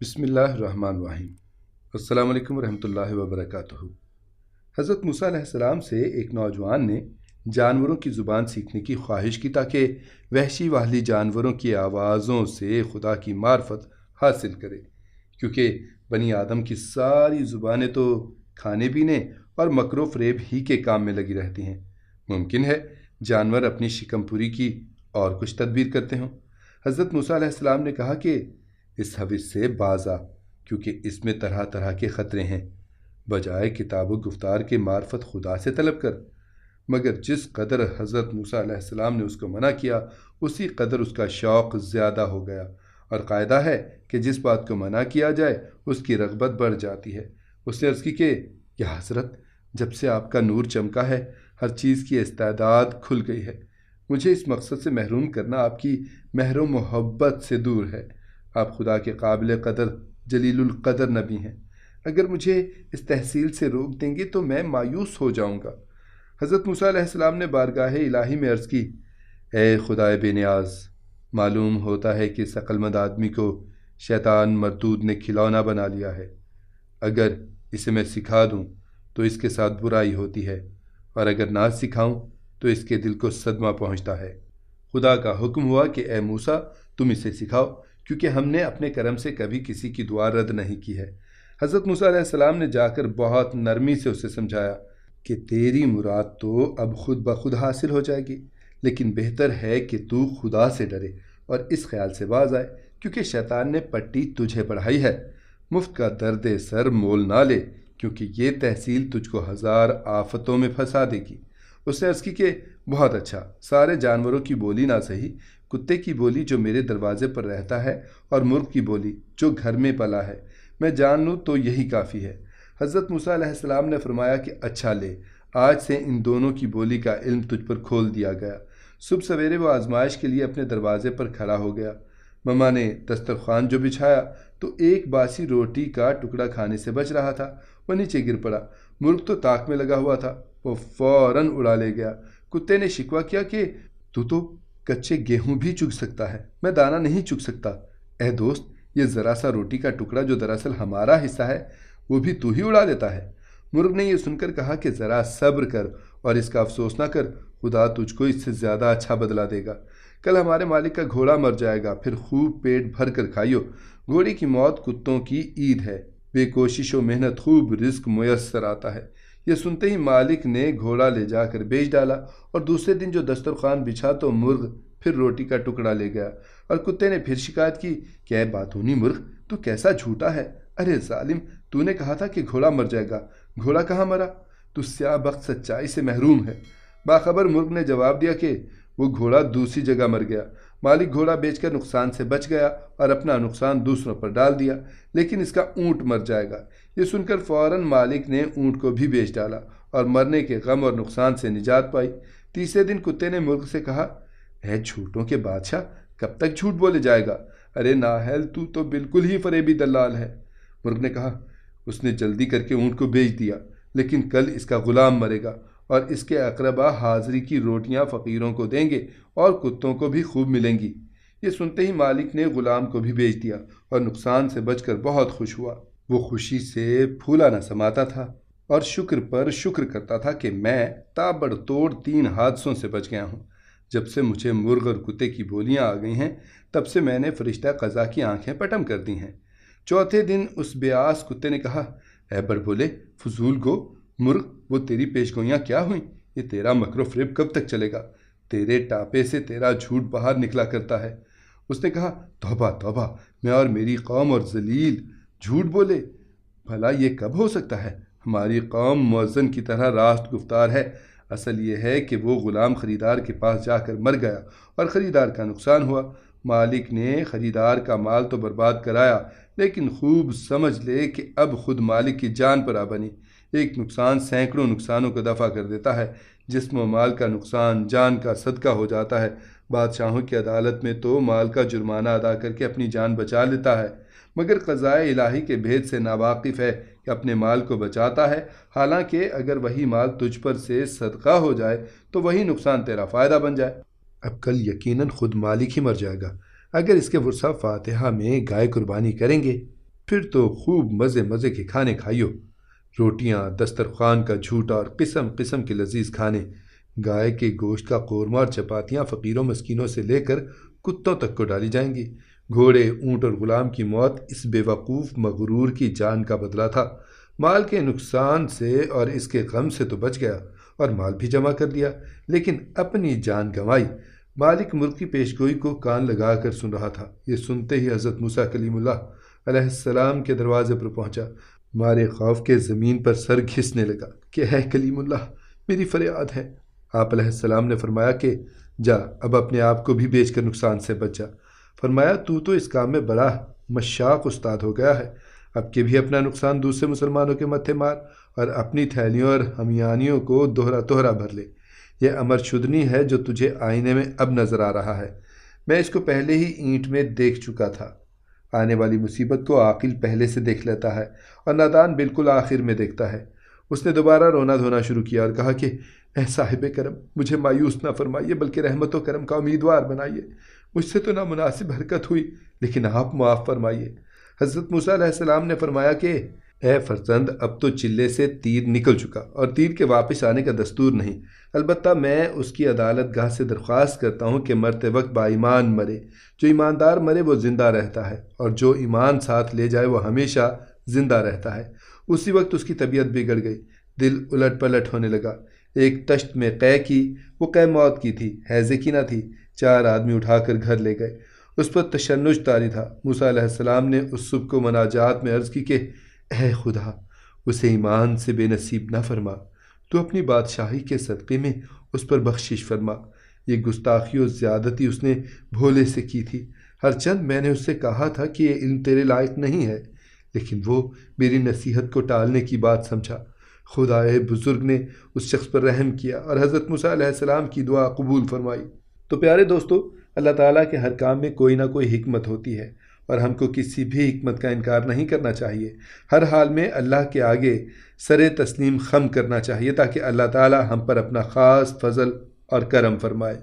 بسم اللہ الرحمن الرحیم۔ السلام علیکم ورحمۃ اللہ وبرکاتہ۔ حضرت موسیٰ علیہ السلام سے ایک نوجوان نے جانوروں کی زبان سیکھنے کی خواہش کی تاکہ وحشی واہلی جانوروں کی آوازوں سے خدا کی معرفت حاصل کرے، کیونکہ بنی آدم کی ساری زبانیں تو کھانے پینے اور مکر و فریب ہی کے کام میں لگی رہتی ہیں۔ ممکن ہے جانور اپنی شکم پوری کی اور کچھ تدبیر کرتے ہوں۔ حضرت موسیٰ علیہ السلام نے کہا کہ اس حوث سے باز آ، کیونکہ اس میں طرح طرح کے خطرے ہیں۔ بجائے کتاب و گفتار کے معرفت خدا سے طلب کر۔ مگر جس قدر حضرت موسیٰ علیہ السلام نے اس کو منع کیا، اسی قدر اس کا شوق زیادہ ہو گیا، اور قاعدہ ہے کہ جس بات کو منع کیا جائے اس کی رغبت بڑھ جاتی ہے۔ اس نے عرض کی کہ یا حضرت، جب سے آپ کا نور چمکا ہے ہر چیز کی استعداد کھل گئی ہے۔ مجھے اس مقصد سے محروم کرنا آپ کی مہر و محبت سے دور ہے۔ آپ خدا کے قابل قدر جلیل القدر نبی ہیں۔ اگر مجھے اس تحصیل سے روک دیں گے تو میں مایوس ہو جاؤں گا۔ حضرت موسیٰ علیہ السلام نے بارگاہ الہی میں عرض کی، اے خدائے بے نیاز، معلوم ہوتا ہے کہ اس عقل مند آدمی کو شیطان مردود نے کھلونا بنا لیا ہے۔ اگر اسے میں سکھا دوں تو اس کے ساتھ برائی ہوتی ہے، اور اگر نہ سکھاؤں تو اس کے دل کو صدمہ پہنچتا ہے۔ خدا کا حکم ہوا کہ اے موسیٰ، تم اسے سکھاؤ، کیونکہ ہم نے اپنے کرم سے کبھی کسی کی دعا رد نہیں کی ہے۔ حضرت موسیٰ علیہ السلام نے جا کر بہت نرمی سے اسے سمجھایا کہ تیری مراد تو اب خود بخود حاصل ہو جائے گی، لیکن بہتر ہے کہ تو خدا سے ڈرے اور اس خیال سے باز آئے، کیونکہ شیطان نے پٹی تجھے پڑھائی ہے۔ مفت کا درد سر مول نہ لے، کیونکہ یہ تحصیل تجھ کو ہزار آفتوں میں پھنسا دے گی۔ اس نے عرض کی کہ بہت اچھا، سارے جانوروں کی بولی نہ صحیح، کتے کی بولی جو میرے دروازے پر رہتا ہے اور مرغ کی بولی جو گھر میں پلا ہے میں جان لوں تو یہی کافی ہے۔ حضرت موسیٰ علیہ السلام نے فرمایا کہ اچھا لے، آج سے ان دونوں کی بولی کا علم تجھ پر کھول دیا گیا۔ صبح سویرے وہ آزمائش کے لیے اپنے دروازے پر کھڑا ہو گیا۔ مما نے دسترخوان جو بچھایا تو ایک باسی روٹی کا ٹکڑا کھانے سے بچ رہا تھا، وہ نیچے گر پڑا۔ مرغ تو طاق میں لگا ہوا تھا، وہ فوراً اڑا لے گیا۔ کتے نے شکوہ کیا کہ تو کچے گیہوں بھی چگ سکتا ہے، میں دانہ نہیں چگ سکتا۔ اے دوست، یہ ذرا سا روٹی کا ٹکڑا جو دراصل ہمارا حصہ ہے وہ بھی تو ہی اڑا دیتا ہے۔ مرغ نے یہ سن کر کہا کہ ذرا صبر کر اور اس کا افسوس نہ کر، خدا تجھ کو اس سے زیادہ اچھا بدلہ دے گا۔ کل ہمارے مالک کا گھوڑا مر جائے گا، پھر خوب پیٹ بھر کر کھائیو۔ گھوڑے کی موت کتوں کی عید ہے، بے کوشش و محنت خوب رزق میسر آتا ہے۔ یہ سنتے ہی مالک نے گھوڑا لے جا کر بیچ ڈالا، اور دوسرے دن جو دسترخوان بچھا تو مرغ پھر روٹی کا ٹکڑا لے گیا، اور کتے نے پھر شکایت کی کہ اے باتونی مرغ، تو کیسا جھوٹا ہے۔ ارے ظالم، تو نے کہا تھا کہ گھوڑا مر جائے گا، گھوڑا کہاں مرا؟ تو سیاہ بخت سچائی سے محروم ہے۔ باخبر مرغ نے جواب دیا کہ وہ گھوڑا دوسری جگہ مر گیا۔ مالک گھوڑا بیچ کر نقصان سے بچ گیا اور اپنا نقصان دوسروں پر ڈال دیا، لیکن اس کا اونٹ مر جائے گا۔ یہ سن کر فوراً مالک نے اونٹ کو بھی بیچ ڈالا اور مرنے کے غم اور نقصان سے نجات پائی۔ تیسرے دن کتے نے مرغ سے کہا، اے جھوٹوں کے بادشاہ، کب تک جھوٹ بولے جائے گا؟ ارے نااہل، تو بالکل ہی فریبی دلال ہے۔ مرغ نے کہا، اس نے جلدی کر کے اونٹ کو بیچ دیا، لیکن کل اس کا غلام مرے گا اور اس کے اقربا حاضری کی روٹیاں فقیروں کو دیں گے اور کتوں کو بھی خوب ملیں گی۔ یہ سنتے ہی مالک نے غلام کو بھی بیچ دیا اور نقصان سے بچ کر بہت خوش ہوا۔ وہ خوشی سے پھولا نہ سماتا تھا اور شکر پر شکر کرتا تھا کہ میں تابڑ توڑ 3 حادثوں سے بچ گیا ہوں۔ جب سے مجھے مرغ اور کتے کی بولیاں آ گئی ہیں، تب سے میں نے فرشتہ قضا کی آنکھیں پٹم کر دی ہیں۔ چوتھے دن اس بیاس کتے نے کہا، اے بڑبولے، فضول گو مرغ، وہ تیری پیش گوئیاں کیا ہوئیں؟ یہ تیرا مکر و فریب کب تک چلے گا؟ تیرے ٹاپے سے تیرا جھوٹ باہر نکلا کرتا ہے۔ اس نے کہا، توبہ توبہ، میں اور میری قوم اور ذلیل جھوٹ بولے؟ بھلا یہ کب ہو سکتا ہے؟ ہماری قوم مؤذن کی طرح راست گفتار ہے۔ اصل یہ ہے کہ وہ غلام خریدار کے پاس جا کر مر گیا اور خریدار کا نقصان ہوا۔ مالک نے خریدار کا مال تو برباد کرایا، لیکن خوب سمجھ لے کہ اب خود مالک کی جان پر آ بنی۔ ایک نقصان سینکڑوں نقصانوں کو دفع کر دیتا ہے۔ جسم و مال کا نقصان جان کا صدقہ ہو جاتا ہے۔ بادشاہوں کی عدالت میں تو مال کا جرمانہ ادا کر کے اپنی جان بچا لیتا ہے، مگر قضائے الہی کے بھید سے ناواقف ہے کہ اپنے مال کو بچاتا ہے، حالانکہ اگر وہی مال تجھ پر سے صدقہ ہو جائے تو وہی نقصان تیرا فائدہ بن جائے۔ اب کل یقیناً خود مالک ہی مر جائے گا۔ اگر اس کے ورثہ فاتحہ میں گائے قربانی کریں گے پھر تو خوب مزے مزے کے کھانے کھائیو، روٹیاں، دسترخوان کا جھوٹا اور قسم قسم کے لذیذ کھانے، گائے کے گوشت کا قورمہ اور چپاتیاں فقیروں مسکینوں سے لے کر کتوں تک کو ڈالی جائیں گی۔ گھوڑے، اونٹ اور غلام کی موت اس بے وقوف مغرور کی جان کا بدلہ تھا۔ مال کے نقصان سے اور اس کے غم سے تو بچ گیا اور مال بھی جمع کر لیا، لیکن اپنی جان گنوائی۔ مالک ملک کی پیشگوئی کو کان لگا کر سن رہا تھا۔ یہ سنتے ہی حضرت موسیٰ کلیم اللہ علیہ السلام کے دروازے پر پہنچا۔ مارے خوف کے زمین پر سر گھسنے لگا کہ اے کلیم اللہ، میری فریاد ہے۔ آپ علیہ السلام نے فرمایا کہ جا، اب اپنے آپ کو بھی بیچ کر نقصان سے بچ جا۔ فرمایا تو اس کام میں بڑا مشاق استاد ہو گیا ہے، اب کہ بھی اپنا نقصان دوسرے مسلمانوں کے متھے مار اور اپنی تھیلیوں اور ہمیانیوں کو دوہرا دوہرا بھر لے۔ یہ امر شدنی ہے جو تجھے آئینے میں اب نظر آ رہا ہے، میں اس کو پہلے ہی اینٹ میں دیکھ چکا تھا۔ آنے والی مصیبت کو عاقل پہلے سے دیکھ لیتا ہے اور نادان بالکل آخر میں دیکھتا ہے۔ اس نے دوبارہ رونا دھونا شروع کیا اور کہا کہ اے صاحب کرم، مجھے مایوس نہ فرمائیے بلکہ رحمت و کرم کا امیدوار بنائیے۔ مجھ سے تو نامناسب حرکت ہوئی، لیکن آپ معاف فرمائیے۔ حضرت موسیٰ علیہ السلام نے فرمایا کہ اے فرزند، اب تو چلے سے تیر نکل چکا اور تیر کے واپس آنے کا دستور نہیں، البتہ میں اس کی عدالت گاہ سے درخواست کرتا ہوں کہ مرتے وقت با ایمان مرے۔ جو ایماندار مرے وہ زندہ رہتا ہے، اور جو ایمان ساتھ لے جائے وہ ہمیشہ زندہ رہتا ہے۔ اسی وقت اس کی طبیعت بگڑ گئی، دل الٹ پلٹ ہونے لگا۔ ایک تشت میں قے کی، وہ قے موت کی تھی، حیضے کی نہ تھی۔ 4 آدمی اٹھا کر گھر لے گئے۔ اس پر تشنج طاری تھا۔ موسیٰ علیہ السلام نے اس صبح کو مناجات میں عرض کی کہ اے خدا، اسے ایمان سے بے نصیب نہ فرما، تو اپنی بادشاہی کے صدقے میں اس پر بخشش فرما۔ یہ گستاخی و زیادتی اس نے بھولے سے کی تھی، ہرچند میں نے اس سے کہا تھا کہ یہ علم تیرے لائق نہیں ہے، لیکن وہ میری نصیحت کو ٹالنے کی بات سمجھا۔ خدائے بزرگ نے اس شخص پر رحم کیا اور حضرت موسیٰ علیہ السلام کی دعا قبول فرمائی۔ تو پیارے دوستو، اللہ تعالیٰ کے ہر کام میں کوئی نہ کوئی حکمت ہوتی ہے، اور ہم کو کسی بھی حکمت کا انکار نہیں کرنا چاہیے۔ ہر حال میں اللہ کے آگے سر تسلیم خم کرنا چاہیے تاکہ اللہ تعالیٰ ہم پر اپنا خاص فضل اور کرم فرمائے۔